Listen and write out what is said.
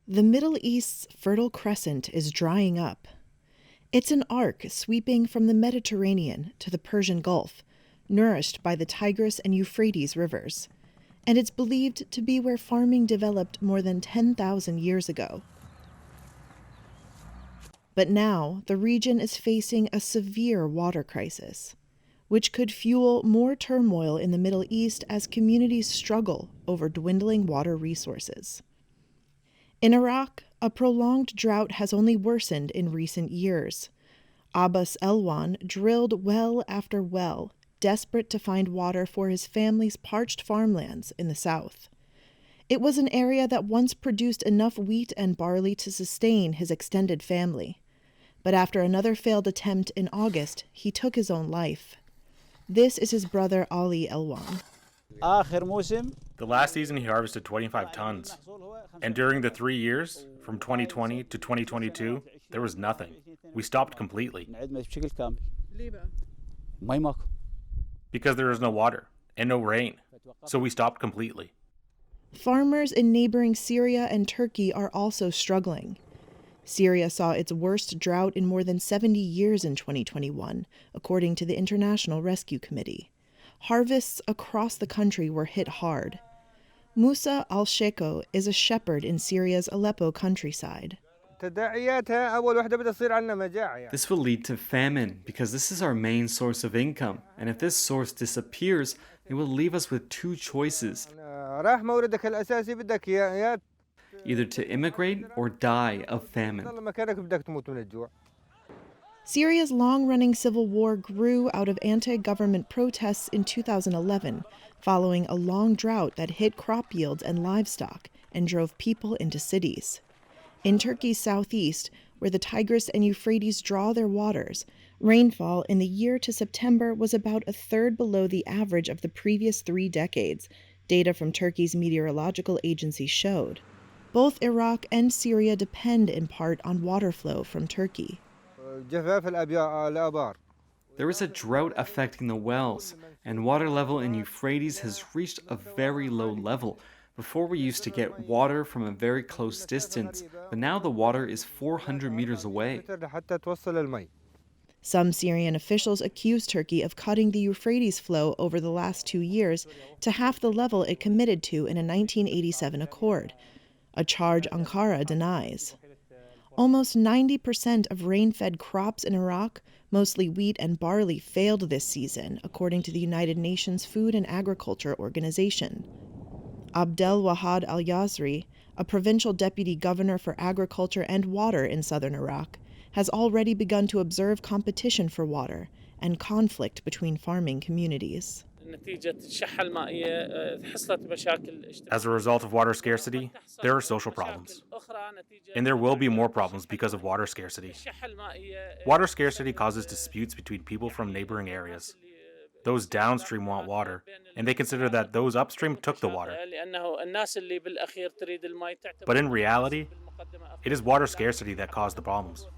The Middle East's Fertile Crescent is drying up. It's an arc sweeping from the Mediterranean to the Persian Gulf, nourished by the Tigris and Euphrates rivers, and it's believed to be where farming developed more than 10,000 years ago. But now, the region is facing a severe water crisis, which could fuel more turmoil in the Middle East as communities struggle over dwindling water resources. In Iraq, a prolonged drought has only worsened in recent years. Abbas Elwan drilled well after well, desperate to find water for his family's parched farmlands in the south. It was an area that once produced enough wheat and barley to sustain his extended family. But after another failed attempt in August, he took his own life. This is his brother Ali Elwan. The last season he harvested 25 tons. And during the 3 years, from 2020 to 2022, there was nothing. We stopped completely. Because there is no water and no rain. So we stopped completely. Farmers in neighboring Syria and Turkey are also struggling. Syria saw its worst drought in more than 70 years in 2021, according to the International Rescue Committee. Harvests across the country were hit hard. Musa al-Sheko is a shepherd in Syria's Aleppo countryside. This will lead to famine because this is our main source of income. And if this source disappears, it will leave us with two choices: either to immigrate or die of famine. Syria's long-running civil war grew out of anti-government protests in 2011, following a long drought that hit crop yields and livestock and drove people into cities. In Turkey's southeast, where the Tigris and Euphrates draw their waters, rainfall in the year to September was about a third below the average of the previous 3 decades, data from Turkey's meteorological agency showed. Both Iraq and Syria depend in part on water flow from Turkey. There is a drought affecting the wells, and water level in Euphrates has reached a very low level. Before, we used to get water from a very close distance, but now the water is 400 meters away. Some Syrian officials accuse Turkey of cutting the Euphrates flow over the last 2 years to half the level it committed to in a 1987 accord, a charge Ankara denies. Almost 90% of rain-fed crops in Iraq, mostly wheat and barley, failed this season, according to the United Nations Food and Agriculture Organization. Abdel Wahad al-Yazri, a provincial deputy governor for agriculture and water in southern Iraq, has already begun to observe competition for water and conflict between farming communities. As a result of water scarcity, there are social problems. And there will be more problems because of water scarcity. Water scarcity causes disputes between people from neighboring areas. Those downstream want water, and they consider that those upstream took the water. But in reality, it is water scarcity that caused the problems.